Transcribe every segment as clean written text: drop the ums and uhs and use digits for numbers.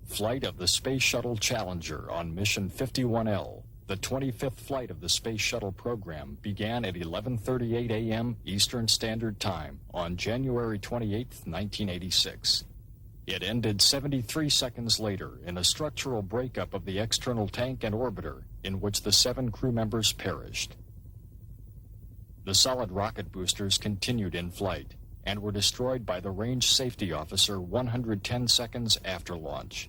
Flight of the Space Shuttle Challenger on Mission 51L, the 25th flight of the Space Shuttle program, began at 11:38 a.m. Eastern Standard Time on January 28, 1986. It ended 73 seconds later in a structural breakup of the external tank and orbiter, in which the 7 crew members perished. The solid rocket boosters continued in flight and were destroyed by the range safety officer 110 seconds after launch.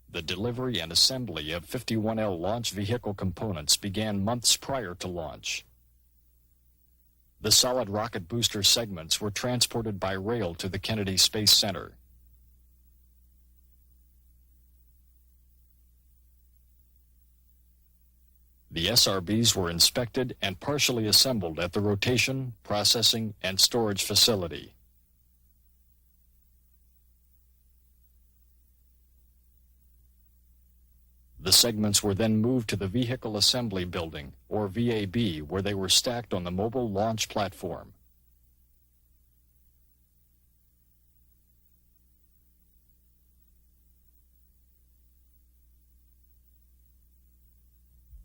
The delivery and assembly of 51L launch vehicle components began months prior to launch. The solid rocket booster segments were transported by rail to the Kennedy Space Center. The SRBs were inspected and partially assembled at the rotation, processing, and storage facility. The segments were then moved to the Vehicle Assembly Building, or VAB, where they were stacked on the mobile launch platform.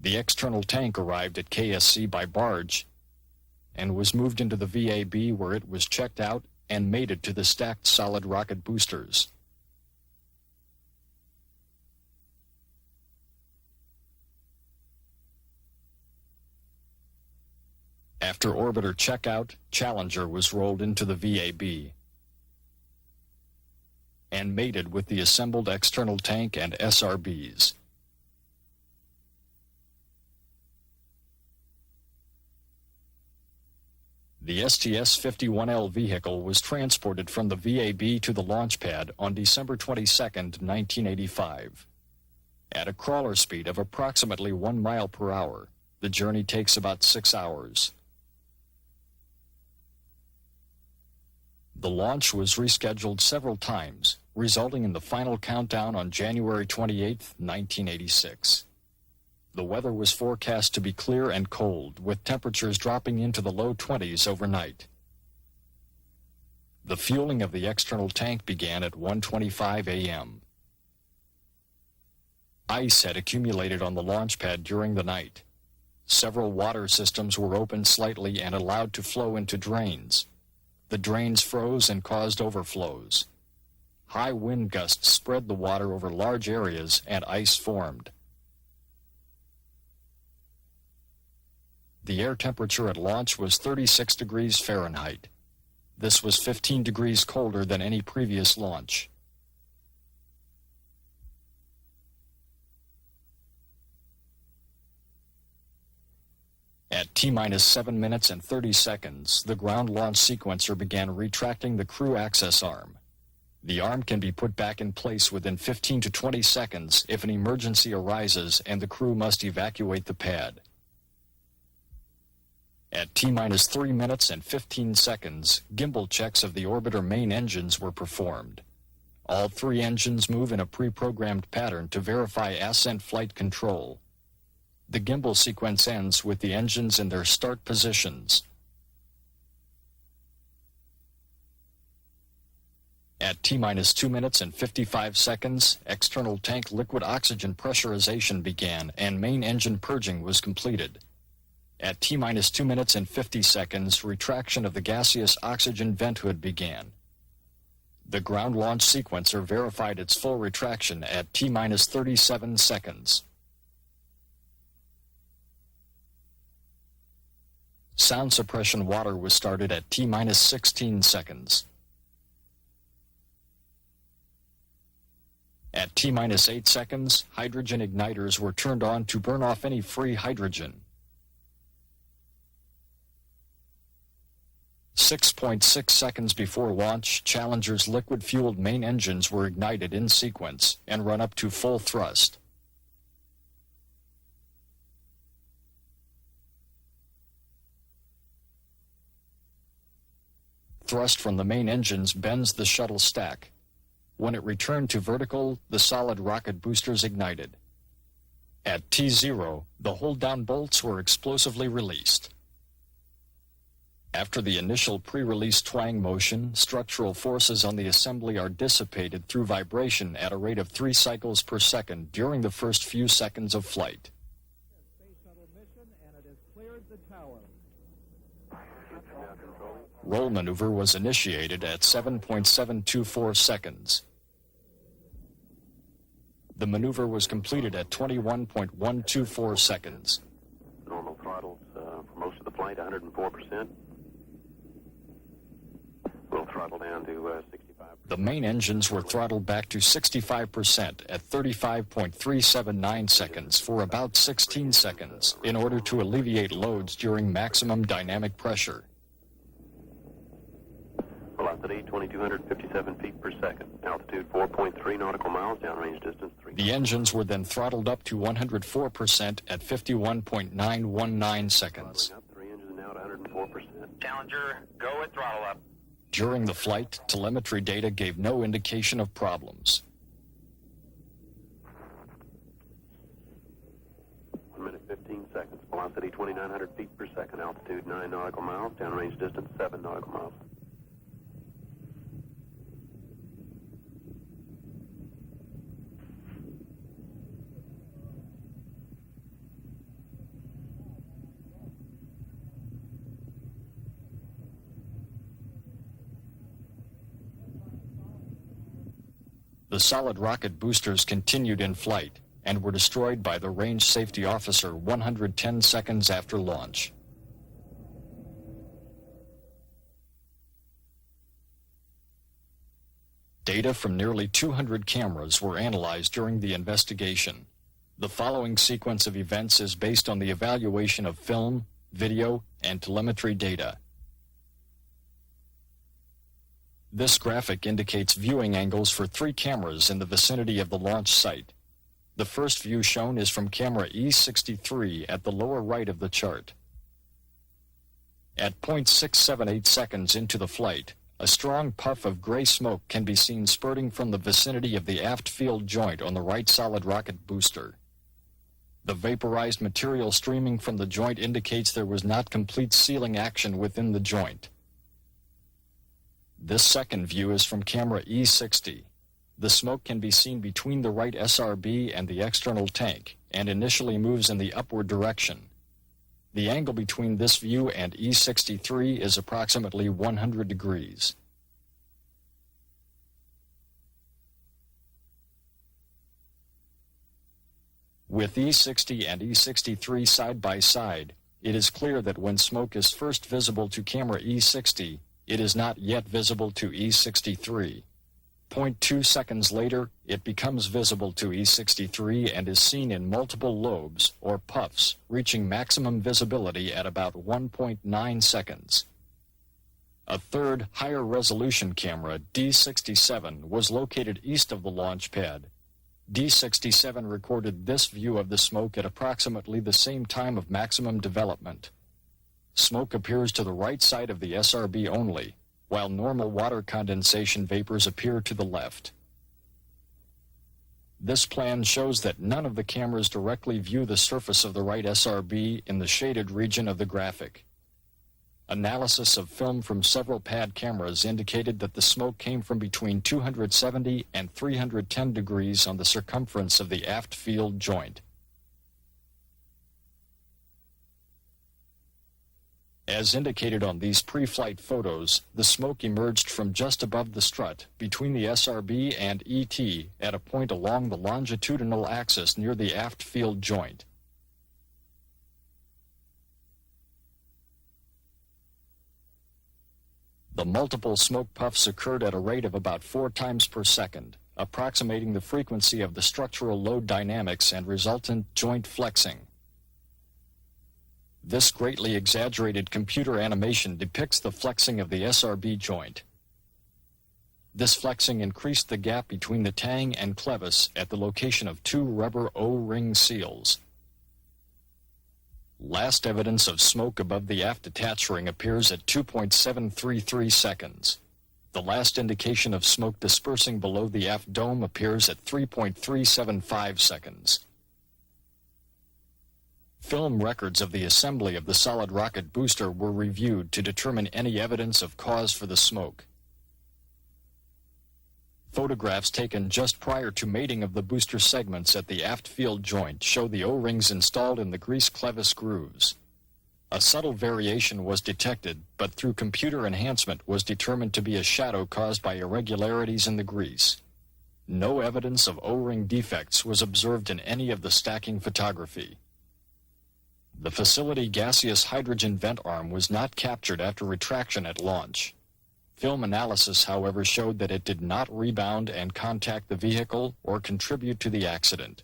The external tank arrived at KSC by barge and was moved into the VAB, where it was checked out and mated to the stacked solid rocket boosters. After orbiter checkout, Challenger was rolled into the VAB and mated with the assembled external tank and SRBs. The STS-51L vehicle was transported from the VAB to the launch pad on December 22, 1985. At a crawler speed of approximately 1 mile per hour, the journey takes about 6 hours. The launch was rescheduled several times, resulting in the final countdown on January 28, 1986. The weather was forecast to be clear and cold, with temperatures dropping into the low 20s overnight. The fueling of the external tank began at 1:25 a.m. Ice had accumulated on the launch pad during the night. Several water systems were opened slightly and allowed to flow into drains. The drains froze and caused overflows. High wind gusts spread the water over large areas and ice formed. The air temperature at launch was 36 degrees Fahrenheit. This was 15 degrees colder than any previous launch. At T-minus 7 minutes and 30 seconds, the ground launch sequencer began retracting the crew access arm. The arm can be put back in place within 15 to 20 seconds if an emergency arises and the crew must evacuate the pad. At T-minus 3 minutes and 15 seconds, gimbal checks of the orbiter main engines were performed. All 3 engines move in a pre-programmed pattern to verify ascent flight control. The gimbal sequence ends with the engines in their start positions. At T-minus 2 minutes and 55 seconds, external tank liquid oxygen pressurization began and main engine purging was completed. At T-minus 2 minutes and 50 seconds, retraction of the gaseous oxygen vent hood began. The ground launch sequencer verified its full retraction at T-minus 37 seconds. Sound suppression water was started at T-minus 16 seconds. At T-minus 8 seconds, hydrogen igniters were turned on to burn off any free hydrogen. 6.6 seconds before launch, Challenger's liquid-fueled main engines were ignited in sequence and run up to full thrust. Thrust from the main engines bends the shuttle stack. When it returned to vertical, the solid rocket boosters ignited. At T0, the hold-down bolts were explosively released. After the initial pre-release twang motion, structural forces on the assembly are dissipated through vibration at a rate of 3 cycles per second during the first few seconds of flight. Space shuttle mission, and it has cleared the tower. Roll maneuver was initiated at 7.724 seconds. The maneuver was completed at 21.124 seconds. Normal throttles for most of the flight, 104%. We'll throttle down to 65%. The main engines were throttled back to 65% at 35.379 seconds for about 16 seconds in order to alleviate loads during maximum dynamic pressure. Velocity 2,257 feet per second. Altitude 4.3 nautical miles. Downrange distance 3. The engines were then throttled up to 104% at 51.919 seconds. Up 3 engines now at 104%. Challenger, go at throttle up. During the flight, telemetry data gave no indication of problems. 1 minute 15 seconds. Velocity 2,900 feet per second. Altitude 9 nautical miles. Downrange distance 7 nautical miles. The solid rocket boosters continued in flight and were destroyed by the range safety officer 110 seconds after launch. Data from nearly 200 cameras were analyzed during the investigation. The following sequence of events is based on the evaluation of film, video, and telemetry data. This graphic indicates viewing angles for 3 cameras in the vicinity of the launch site. The first view shown is from camera E63 at the lower right of the chart. At 0.678 seconds into the flight, a strong puff of gray smoke can be seen spurting from the vicinity of the aft field joint on the right solid rocket booster. The vaporized material streaming from the joint indicates there was not complete sealing action within the joint. This second view is from camera E60. The smoke can be seen between the right SRB and the external tank, and initially moves in the upward direction. The angle between this view and E63 is approximately 100 degrees. With E60 and E63 side by side, it is clear that when smoke is first visible to camera E60, it is not yet visible to E63. 0.2 seconds later, it becomes visible to E63 and is seen in multiple lobes, or puffs, reaching maximum visibility at about 1.9 seconds. A third, higher-resolution camera, D67, was located east of the launch pad. D67 recorded this view of the smoke at approximately the same time of maximum development. Smoke appears to the right side of the SRB only, while normal water condensation vapors appear to the left. This plan shows that none of the cameras directly view the surface of the right SRB in the shaded region of the graphic. Analysis of film from several pad cameras indicated that the smoke came from between 270 and 310 degrees on the circumference of the aft field joint. As indicated on these pre-flight photos, the smoke emerged from just above the strut, between the SRB and ET, at a point along the longitudinal axis near the aft field joint. The multiple smoke puffs occurred at a rate of about 4 times per second, approximating the frequency of the structural load dynamics and resultant joint flexing. This greatly exaggerated computer animation depicts the flexing of the SRB joint. This flexing increased the gap between the tang and clevis at the location of 2 rubber O-ring seals. Last evidence of smoke above the aft attach ring appears at 2.733 seconds. The last indication of smoke dispersing below the aft dome appears at 3.375 seconds. Film records of the assembly of the solid rocket booster were reviewed to determine any evidence of cause for the smoke. Photographs taken just prior to mating of the booster segments at the aft field joint show the O-rings installed in the grease clevis grooves. A subtle variation was detected, but through computer enhancement was determined to be a shadow caused by irregularities in the grease. No evidence of O-ring defects was observed in any of the stacking photography. The facility gaseous hydrogen vent arm was not captured after retraction at launch. Film analysis, however, showed that it did not rebound and contact the vehicle or contribute to the accident.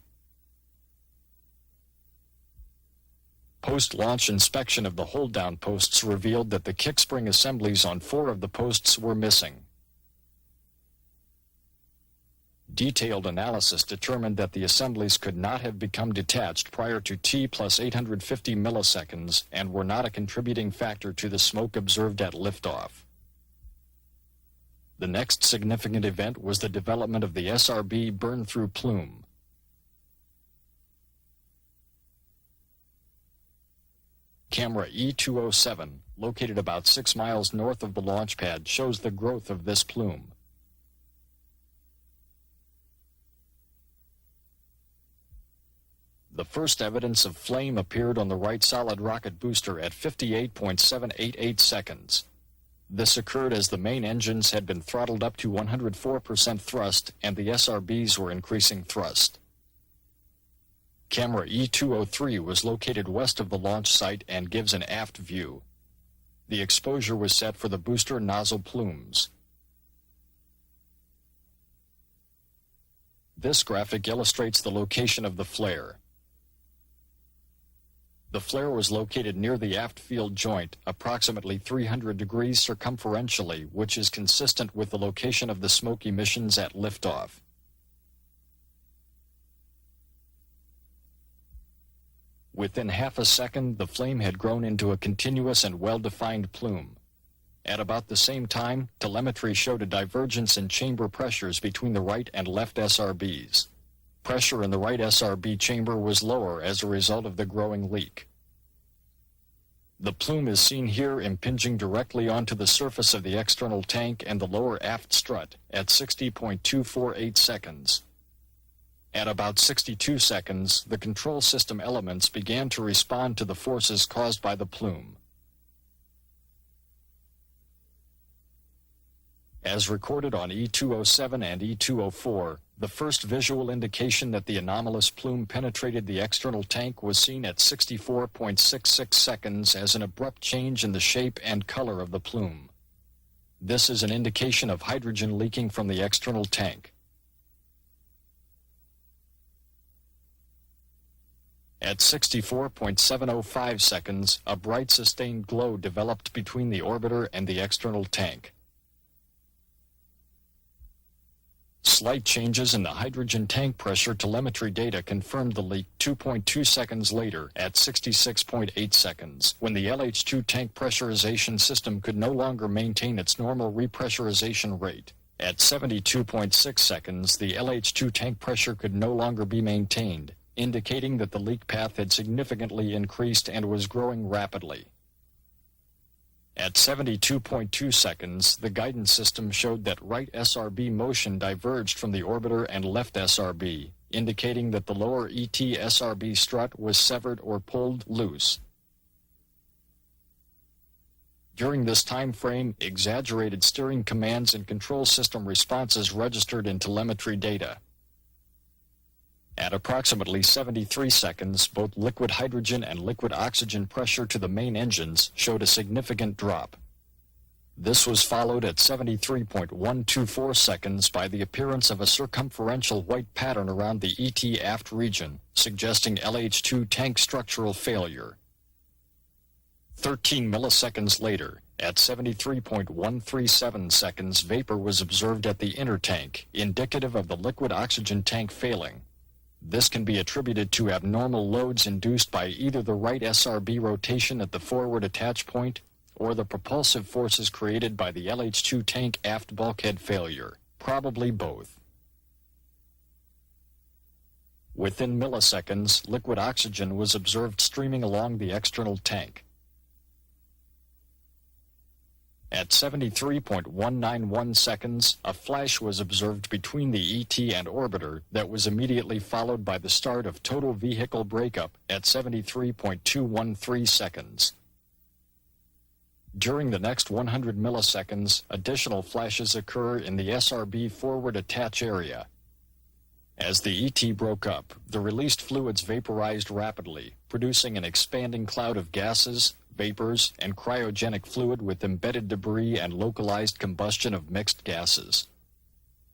Post-launch inspection of the hold-down posts revealed that the kickspring assemblies on 4 of the posts were missing. Detailed analysis determined that the assemblies could not have become detached prior to T plus 850 milliseconds and were not a contributing factor to the smoke observed at liftoff. The next significant event was the development of the SRB burn-through plume. Camera E207, located about 6 miles north of the launch pad, shows the growth of this plume. The first evidence of flame appeared on the right solid rocket booster at 58.788 seconds. This occurred as the main engines had been throttled up to 104% thrust and the SRBs were increasing thrust. Camera E203 was located west of the launch site and gives an aft view. The exposure was set for the booster nozzle plumes. This graphic illustrates the location of the flare. The flare was located near the aft field joint, approximately 300 degrees circumferentially, which is consistent with the location of the smoke emissions at liftoff. Within half a second, the flame had grown into a continuous and well-defined plume. At about the same time, telemetry showed a divergence in chamber pressures between the right and left SRBs. Pressure in the right SRB chamber was lower as a result of the growing leak. The plume is seen here impinging directly onto the surface of the external tank and the lower aft strut at 60.248 seconds. At about 62 seconds, the control system elements began to respond to the forces caused by the plume. As recorded on E207 and E204, the first visual indication that the anomalous plume penetrated the external tank was seen at 64.66 seconds as an abrupt change in the shape and color of the plume. This is an indication of hydrogen leaking from the external tank. At 64.705 seconds, a bright sustained glow developed between the orbiter and the external tank. Slight changes in the hydrogen tank pressure telemetry data confirmed the leak 2.2 seconds later at 66.8 seconds, when the LH2 tank pressurization system could no longer maintain its normal repressurization rate. At 72.6 seconds, the LH2 tank pressure could no longer be maintained, indicating that the leak path had significantly increased and was growing rapidly. At 72.2 seconds, the guidance system showed that right SRB motion diverged from the orbiter and left SRB, indicating that the lower ET SRB strut was severed or pulled loose. During this time frame, exaggerated steering commands and control system responses registered in telemetry data. At approximately 73 seconds, both liquid hydrogen and liquid oxygen pressure to the main engines showed a significant drop. This was followed at 73.124 seconds by the appearance of a circumferential white pattern around the ET aft region, suggesting LH2 tank structural failure. 13 milliseconds later, at 73.137 seconds, vapor was observed at the inner tank, indicative of the liquid oxygen tank failing. This can be attributed to abnormal loads induced by either the right SRB rotation at the forward attach point or the propulsive forces created by the LH2 tank aft bulkhead failure, probably both. Within milliseconds, liquid oxygen was observed streaming along the external tank. At 73.191 seconds, a flash was observed between the ET and orbiter that was immediately followed by the start of total vehicle breakup at 73.213 seconds. During the next 100 milliseconds, additional flashes occur in the SRB forward attach area. As the ET broke up, the released fluids vaporized rapidly, producing an expanding cloud of gases, vapors, and cryogenic fluid with embedded debris and localized combustion of mixed gases.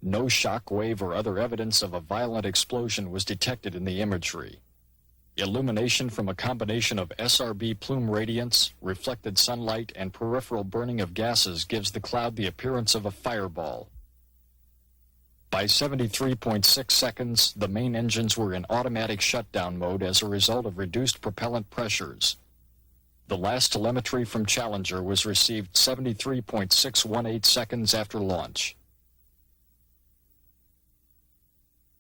No shock wave or other evidence of a violent explosion was detected in the imagery. Illumination from a combination of SRB plume radiance, reflected sunlight, and peripheral burning of gases gives the cloud the appearance of a fireball. By 73.6 seconds, the main engines were in automatic shutdown mode as a result of reduced propellant pressures. The last telemetry from Challenger was received 73.618 seconds after launch.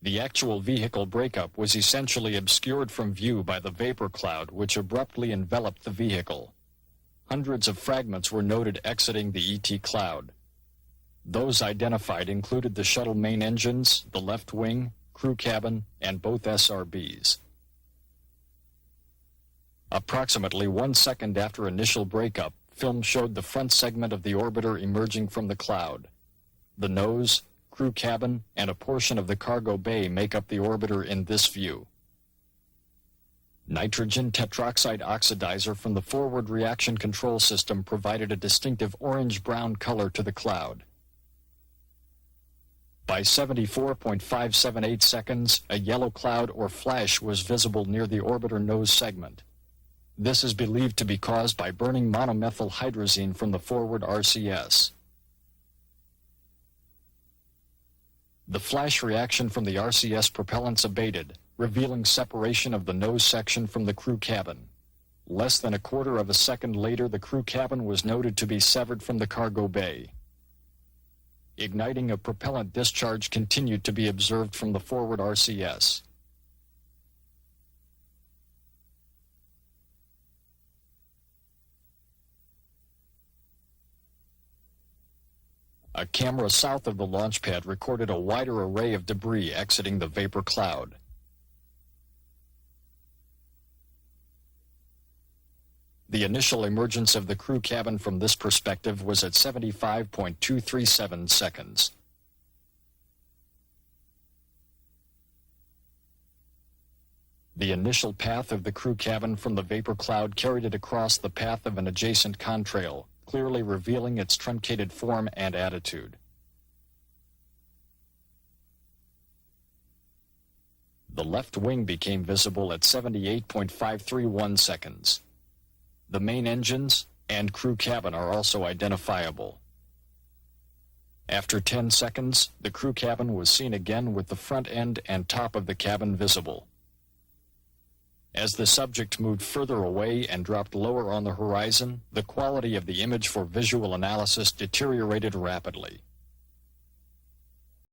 The actual vehicle breakup was essentially obscured from view by the vapor cloud which abruptly enveloped the vehicle. Hundreds of fragments were noted exiting the ET cloud. Those identified included the shuttle main engines, the left wing, crew cabin, and both SRBs. Approximately 1 second after initial breakup, film showed the front segment of the orbiter emerging from the cloud. The nose, crew cabin, and a portion of the cargo bay make up the orbiter in this view. Nitrogen tetroxide oxidizer from the forward reaction control system provided a distinctive orange-brown color to the cloud. By 74.578 seconds, a yellow cloud or flash was visible near the orbiter nose segment. This is believed to be caused by burning monomethyl hydrazine from the forward RCS. The flash reaction from the RCS propellants abated, revealing separation of the nose section from the crew cabin. Less than a quarter of a second later, the crew cabin was noted to be severed from the cargo bay. Igniting of propellant discharge continued to be observed from the forward RCS. A camera south of the launch pad recorded a wider array of debris exiting the vapor cloud. The initial emergence of the crew cabin from this perspective was at 75.237 seconds. The initial path of the crew cabin from the vapor cloud carried it across the path of an adjacent contrail, clearly revealing its truncated form and attitude. The left wing became visible at 78.531 seconds. The main engines and crew cabin are also identifiable. After 10 seconds, the crew cabin was seen again with the front end and top of the cabin visible. As the subject moved further away and dropped lower on the horizon, the quality of the image for visual analysis deteriorated rapidly.